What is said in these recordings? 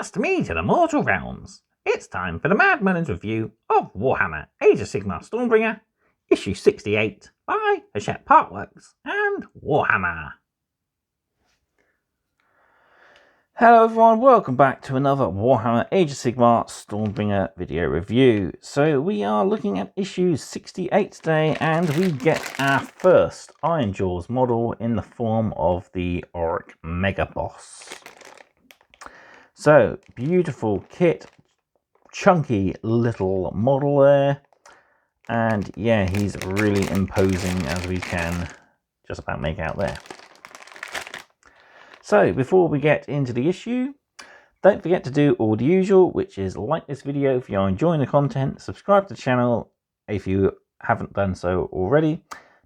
Cast me to the mortal realms. It's time for the Mad Merlins review of Warhammer Age of Sigmar Stormbringer, issue 68 by Hachette Partworks and Warhammer. Hello everyone, welcome back to another Warhammer Age of Sigmar Stormbringer video review. So we are looking at issue 68 today, and we get our first Iron Jawz model in the form of the Orruk Megaboss. So, beautiful kit, chunky little model there, and yeah, he's really imposing, as we can just about make out there. So, before we get into the issue, don't forget to do all the usual, which is like this video if you're enjoying the content, subscribe to the channel if you haven't done so already,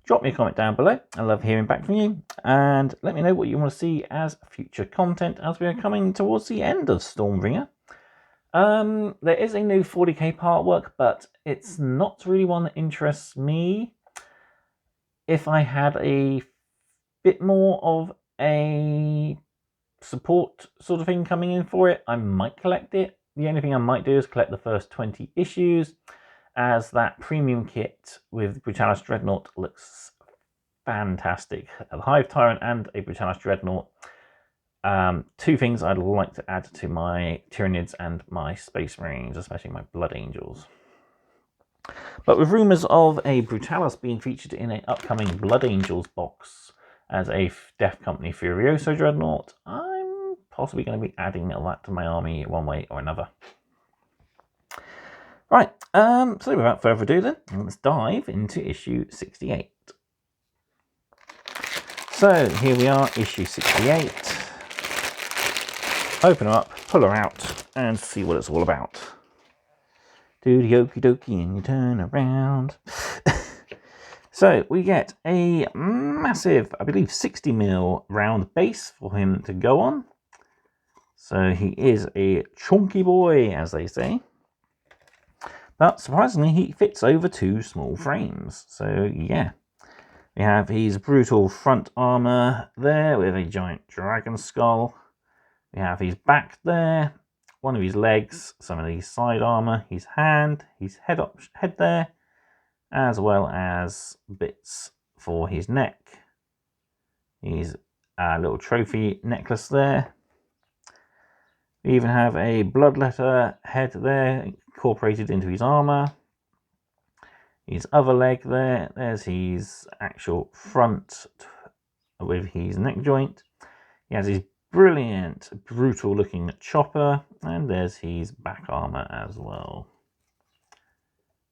drop me a comment down below. I love hearing back from you, and let me know what you want to see as future content as we are coming towards the end of Stormbringer. There is a new 40k artwork, but it's not really one that interests me. If I had a bit more of a support sort of thing coming in for it, I might collect it. The only thing I might do is collect the first 20 issues, as that premium kit with Brutalis Dreadnought looks fantastic. A Hive Tyrant and a Brutalis Dreadnought. Two things I'd like to add to my Tyranids and my Space Marines, especially my Blood Angels. But with rumours of a Brutalis being featured in an upcoming Blood Angels box as a Death Company Furioso Dreadnought, I'm possibly going to be adding that to my army one way or another. Right, so without further ado then, let's dive into issue 68. So here we are, issue 68. Open her up, pull her out, and see what it's all about. Do the okie dokie and you turn around. So we get a massive, I believe 60mm round base for him to go on. So he is a chunky boy, as they say. But surprisingly, he fits over two small frames. So yeah, we have his brutal front armor there with a giant dragon skull. We have his back there, one of his legs, some of his side armor, his hand, his head there, as well as bits for his neck. His little trophy necklace there. We even have a bloodletter head there incorporated into his armor. His other leg there, there's his actual front with his neck joint. He has his brilliant, brutal looking chopper, and there's his back armor as well.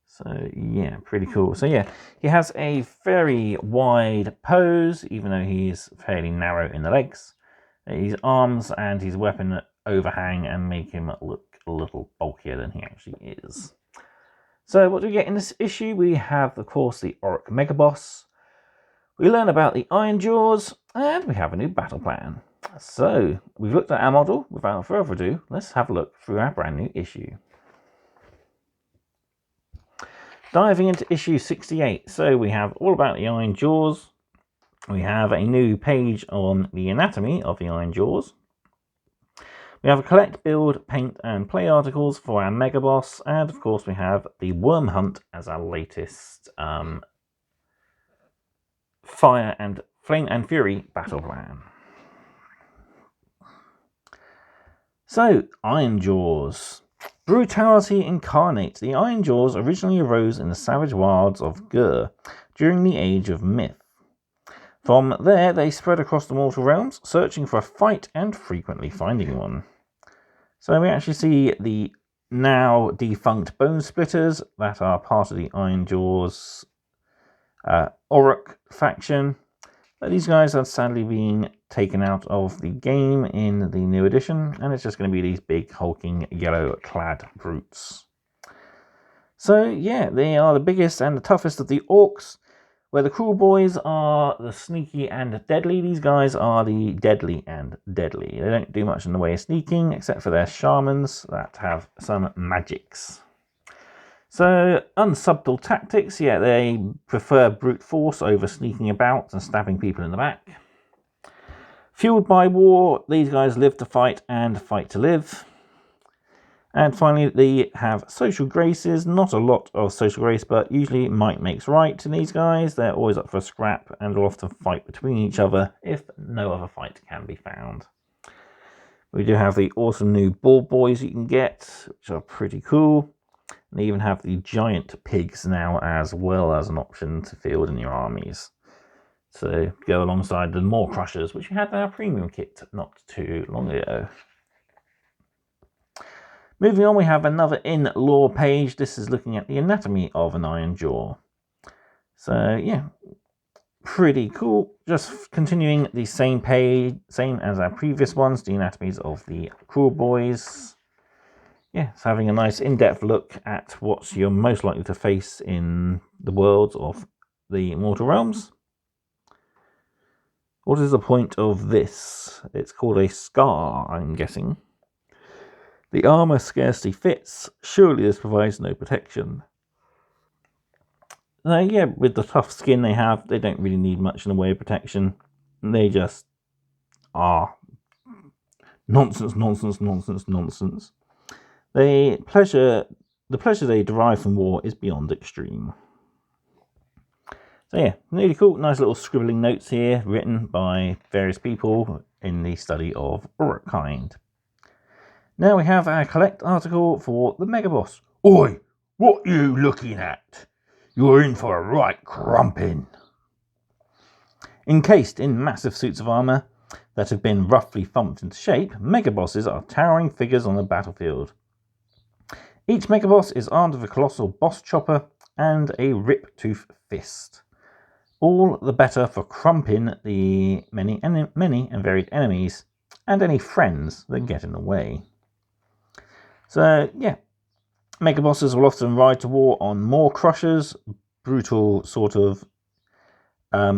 So yeah, pretty cool. So yeah, he has a very wide pose, even though he's fairly narrow in the legs. His arms and his weapon overhang and make him look a little bulkier than he actually is. So what do we get in this issue? We have, of course, the Orruk Megaboss. We learn about the Iron Jawz, and we have a new battle plan. So we've looked at our model. Without further ado, let's have a look through our brand new issue. Diving into issue 68. So we have all about the Iron Jawz. We have a new page on the anatomy of the Iron Jawz. We have a collect, build, paint and play articles for our Megaboss, and of course we have the Worm Hunt as our latest Fire and Flame and Fury battle plan. So, Iron Jawz. Brutality incarnate. The Iron Jawz originally arose in the savage wilds of Gur during the Age of Myth. From there, they spread across the mortal realms, searching for a fight and frequently finding one. So we actually see the now defunct Bone Splitters that are part of the Iron Jawz Orruk faction. But these guys are sadly being taken out of the game in the new edition, and it's just going to be these big hulking yellow-clad brutes. So yeah, they are the biggest and the toughest of the orcs. Where the cruel boys are the sneaky and deadly, these guys are the deadly and deadly. They don't do much in the way of sneaking, except for their shamans that have some magics. So, unsubtle tactics, yeah, they prefer brute force over sneaking about and stabbing people in the back. Fueled by war, these guys live to fight and fight to live. And finally, they have social graces. Not a lot of social grace, but usually might makes right to these guys. They're always up for a scrap and will often fight between each other if no other fight can be found. We do have the awesome new Boyz you can get, which are pretty cool. And they even have the giant pigs now as well as an option to field in your armies. So go alongside the more crushers, which we had in our premium kit not too long ago. Moving on, we have another in lore page. This is looking at the anatomy of an Iron Jawz. So yeah, pretty cool. Just continuing the same page, same as our previous ones, the anatomies of the cruel boys. Yeah, it's having a nice in-depth look at what you're most likely to face in the worlds of the Mortal Realms. What is the point of this? It's called a scar, I'm guessing. The armour scarcely fits. Surely this provides no protection. Yeah, with the tough skin they have, they don't really need much in the way of protection. They just are nonsense, nonsense, nonsense, nonsense. The pleasure they derive from war is beyond extreme. So yeah, really cool. Nice little scribbling notes here, written by various people in the study of Orruk kind. Now we have our collect article for the Megaboss. Oi, what you looking at? You're in for a right crumping. Encased in massive suits of armour that have been roughly thumped into shape, Megabosses are towering figures on the battlefield. Each Megaboss is armed with a colossal boss chopper and a rip-tooth fist. All the better for crumping the many and varied enemies and any friends that get in the way. So yeah, Megabosses will often ride to war on more crushers, brutal sort of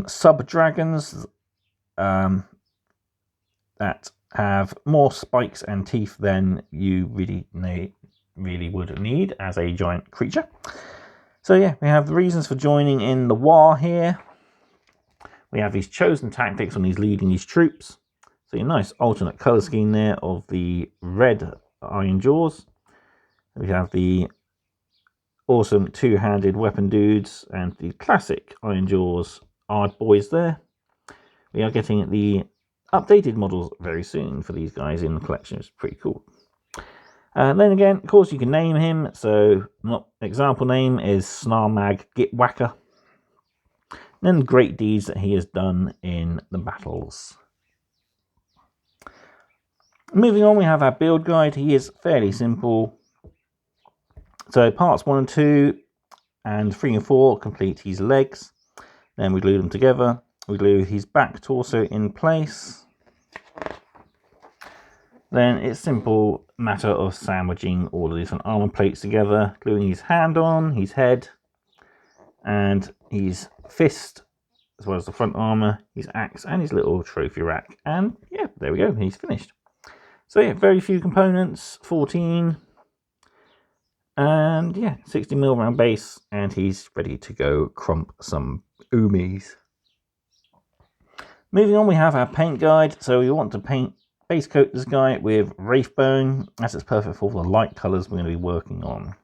sub-dragons that have more spikes and teeth than you really would need as a giant creature. So yeah, we have the reasons for joining in the war here. We have these chosen tactics when he's leading these troops. So a nice alternate colour scheme there of the red Iron Jawz. We have the awesome two-handed weapon dudes and the classic Iron Jawz Boyz there. We are getting the updated models very soon for these guys in the collection. It's pretty cool. Then again, of course, you can name him. So, example name is Snarmag Gitwhacker. And great deeds that he has done in the battles. Moving on, we have our build guide. He is fairly simple. So parts 1 and 2 and 3 and 4 complete his legs. Then we glue them together. We glue his back torso in place. Then it's simple matter of sandwiching all of these armor plates together, gluing his hand on, his head, and his fist, as well as the front armor, his axe, and his little trophy rack. And yeah, there we go, he's finished. So yeah, very few components, 14. And yeah, 60mm round base, and he's ready to go crump some oomies. Moving on, we have our paint guide. So we want to base coat this guy with Wraithbone, as it's perfect for all the light colours we're going to be working on,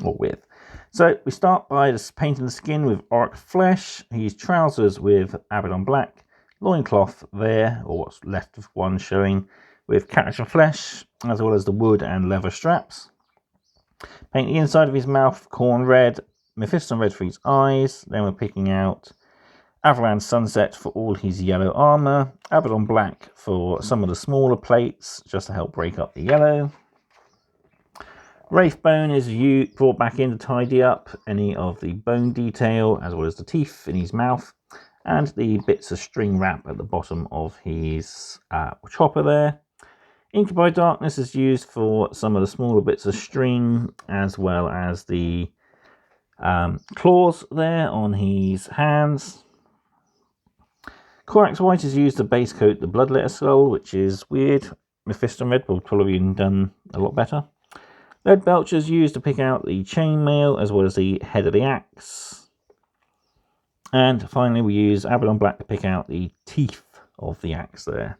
or with. So we start by just painting the skin with Orruk flesh, his trousers with Abaddon black, loincloth there, or what's left of one showing, with character flesh, as well as the wood and leather straps. Paint the inside of his mouth corn red, Mephiston red for his eyes. Then we're picking out Avalanche Sunset for all his yellow armor, Abaddon black for some of the smaller plates, just to help break up the yellow. Wraithbone is brought back in to tidy up any of the bone detail, as well as the teeth in his mouth, and the bits of string wrap at the bottom of his chopper there. Ink by Darkness is used for some of the smaller bits of string, as well as the claws there on his hands. Corax White is used to base coat the Bloodletter skull, which is weird. Mephiston Red will probably have done a lot better. Lead Belch is used to pick out the chainmail, as well as the head of the axe. And finally we use Abaddon Black to pick out the teeth of the axe there.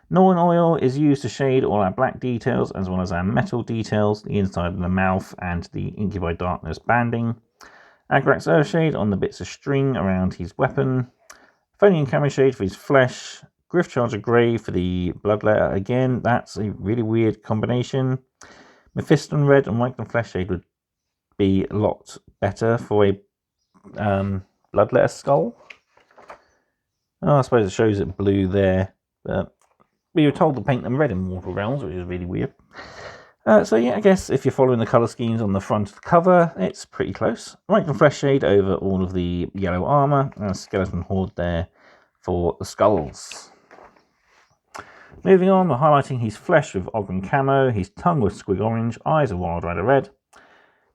Northern oil is used to shade all our black details as well as our metal details, the inside of the mouth and the Incubi Darkness banding. Agrax Earthshade on the bits of string around his weapon. Phonian Camoshade for his flesh. Griffcharger Grey for the Bloodletter. Again, that's a really weird combination. Mephiston Red and White Flesh Shade would be a lot better for a Bloodletter skull. Oh, I suppose it shows it blue there, but we were told to paint them red in Mortal Realms, which is really weird. So yeah, I guess if you're following the colour schemes on the front of the cover, it's pretty close. White Flesh Shade over all of the yellow armour, and a skeleton horde there for the skulls. Moving on, we're highlighting his flesh with Ogren Camo, his tongue with Squig Orange, eyes of Wild Rider Red.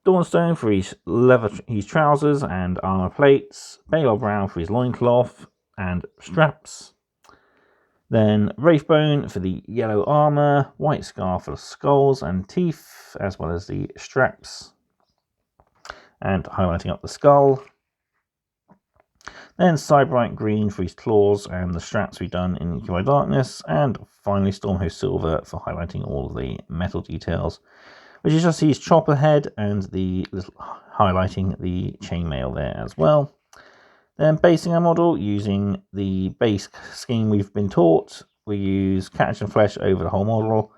Dawnstone for his leather, his trousers and armour plates. Balor Brown for his loincloth and straps. Then Wraithbone for the yellow armour, White Scar for the skulls and teeth, as well as the straps. And highlighting up the skull. Then Cyberite Green for his claws and the straps we've done in Incubi Darkness. And finally Stormhost Silver for highlighting all of the metal details, which is just his chopper head and the highlighting the chainmail there as well. Then basing our model using the base scheme we've been taught. We use Catch and Flesh over the whole model,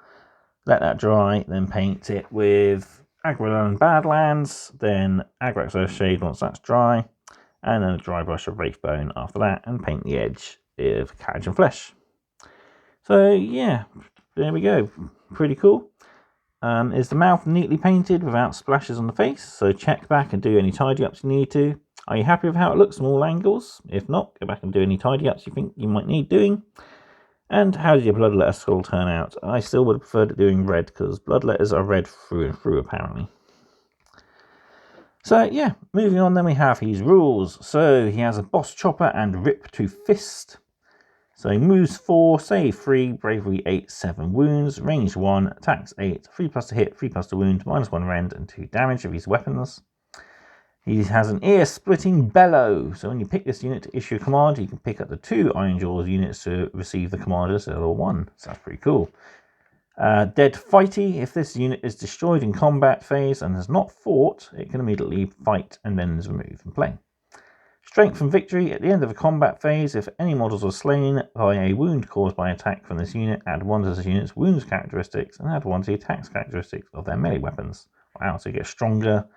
let that dry, then paint it with Agrellan Badlands, then Agrax Earthshade once that's dry, and then a dry brush of Wraithbone after that, and paint the edge with Catch and Flesh. So yeah, there we go, pretty cool. Is the mouth neatly painted without splashes on the face, so check back and do any tidy ups you need to. Are you happy with how it looks from all angles? If not, go back and do any tidy ups you think you might need doing. And how did your Bloodletter skull turn out? I still would have preferred it doing red, because Bloodletters are red through and through apparently. So yeah, moving on, then we have his rules. So he has a Boss Chopper and Rip to Fist. So he moves 4, save 3, bravery 8, 7 wounds, range 1, attacks 8, 3+ to hit, 3+ to wound, -1 rend, and 2 damage of his weapons. He has an ear-splitting bellow. So when you pick this unit to issue a command, you can pick up the 2 Iron Jawz units to receive the command as level 1. So that's pretty cool. Dead Fighty. If this unit is destroyed in combat phase and has not fought, it can immediately fight and then is removed from play. Strength and Victory. At the end of a combat phase, if any models are slain by a wound caused by attack from this unit, add 1 to this unit's wounds characteristics and add 1 to the attacks characteristics of their melee weapons. Wow, so he gets stronger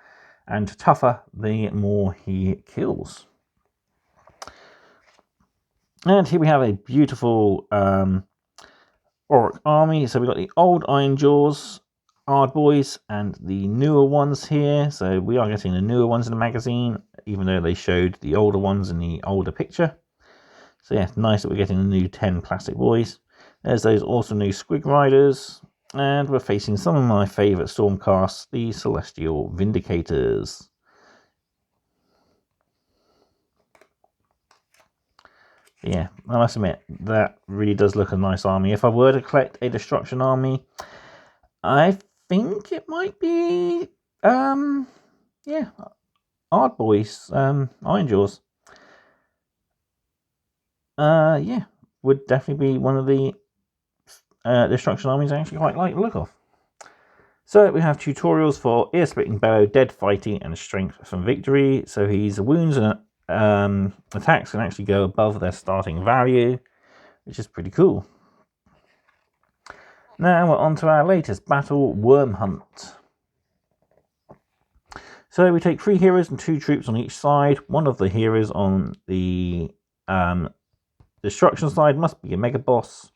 and tougher the more he kills. And here we have a beautiful Orruk army. So we've got the old Iron Jawz, Boyz, and the newer ones here. So we are getting the newer ones in the magazine, even though they showed the older ones in the older picture. So yeah, it's nice that we're getting the new 10 plastic boys. There's those awesome new Squig Riders. And we're facing some of my favourite Stormcasts, the Celestial Vindicators. Yeah, I must admit, that really does look a nice army. If I were to collect a Destruction army, I think it might be, yeah, Boyz, Iron Jawz. Yeah, would definitely be one of the Destruction armies I actually quite like the look of. So we have tutorials for Ear Splitting Bellow, Dead Fighting, and Strength from Victory. So his wounds and attacks can actually go above their starting value, which is pretty cool. Now we're on to our latest battle, Worm Hunt. So we take 3 heroes and 2 troops on each side. One of the heroes on the Destruction side must be a Megaboss.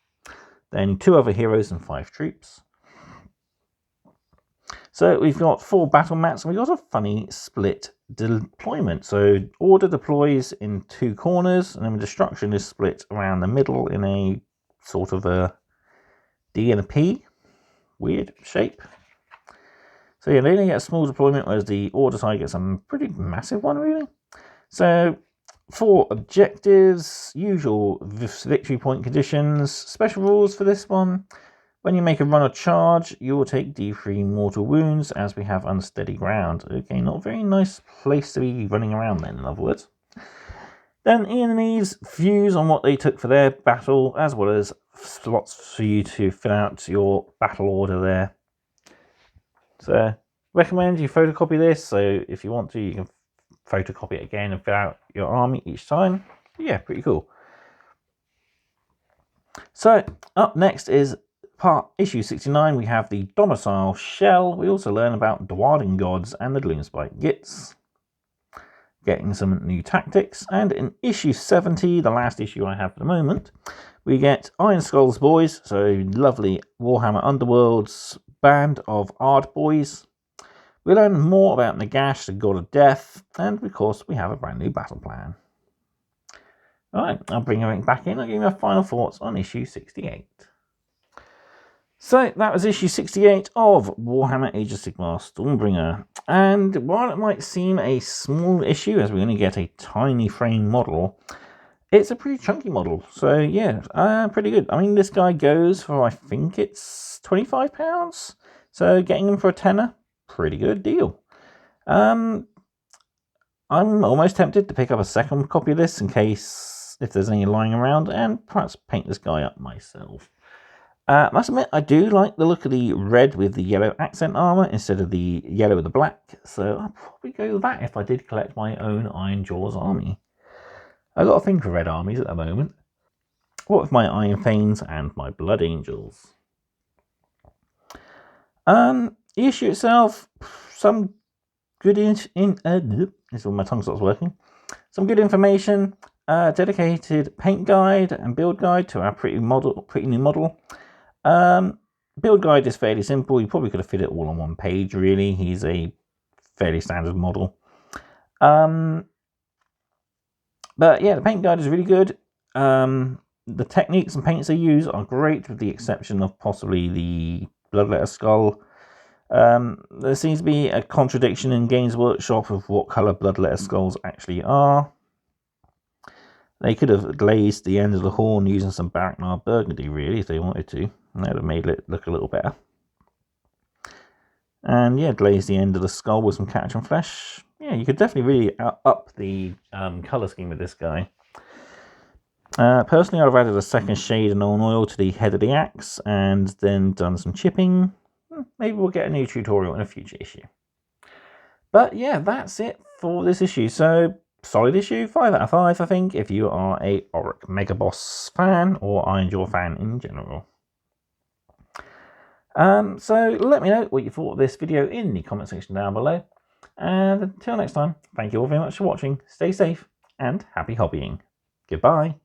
Then 2 other heroes and 5 troops. So we've got 4 battle mats, and we've got a funny split deployment. So Order deploys in 2 corners, and then Destruction is split around the middle in a sort of a D and a P. Weird shape. So yeah, they only get a small deployment, whereas the Order side gets a pretty massive one, really. So 4 objectives, usual victory point conditions, special rules for this one. When you make a run or charge, you will take D3 mortal wounds as we have unsteady ground. Okay, not a very nice place to be running around then, in other words. Then enemies, views on what they took for their battle, as well as slots for you to fill out your battle order there. So recommend you photocopy this, so if you want to, you can photocopy it again and fill out your army each time. Yeah, pretty cool. So up next is issue 69. We have the Domicile Shell. We also learn about Dwarden Gods and the Gloomspite Gits, getting some new tactics. And in issue 70, the last issue I have at the moment, we get Iron Skull's Boyz, so lovely Warhammer Underworld's band of Ard Boyz. We learn more about Nagash, the God of Death, and of course we have a brand new battle plan. Alright, I'll bring everything back in. I'll give you my final thoughts on issue 68. So that was issue 68 of Warhammer Age of Sigmar Stormbringer. And while it might seem a small issue, as we're going to get a tiny frame model, it's a pretty chunky model. So yeah, pretty good. I mean, this guy goes for, I think it's £25. So getting him for a tenner, pretty good deal. I'm almost tempted to pick up a second copy of this in case if there's any lying around, and perhaps paint this guy up myself. I must admit, I do like the look of the red with the yellow accent armour instead of the yellow with the black, so I'll probably go with that if I did collect my own Iron Jawz army. I've got a thing for red armies at the moment. What with my Iron Thanes and my Blood Angels? The issue itself, some good this is when my tongue starts working. Some good information, dedicated paint guide and build guide to our pretty new model. Build guide is fairly simple. You probably could have fit it all on one page, really. He's a fairly standard model. But yeah, the paint guide is really good. The techniques and paints they use are great, with the exception of possibly the Bloodletter Skull. There seems to be a contradiction in Games Workshop of what colour Bloodletter Skulls actually are. They could have glazed the end of the horn using some Baraknar Burgundy, really, if they wanted to. And that would have made it look a little better. And yeah, glaze the end of the skull with some Catachan flesh. Yeah, you could definitely really up the colour scheme with this guy. Personally, I've added a second shade of Nuln Oil to the head of the axe and then done some chipping. Maybe we'll get a new tutorial in a future issue. But yeah, that's it for this issue. So, solid issue, 5 out of 5, I think, if you are a Orruk Megaboss fan or Iron Jawz fan in general. So let me know what you thought of this video in the comment section down below. And until next time, thank you all very much for watching. Stay safe and happy hobbying. Goodbye.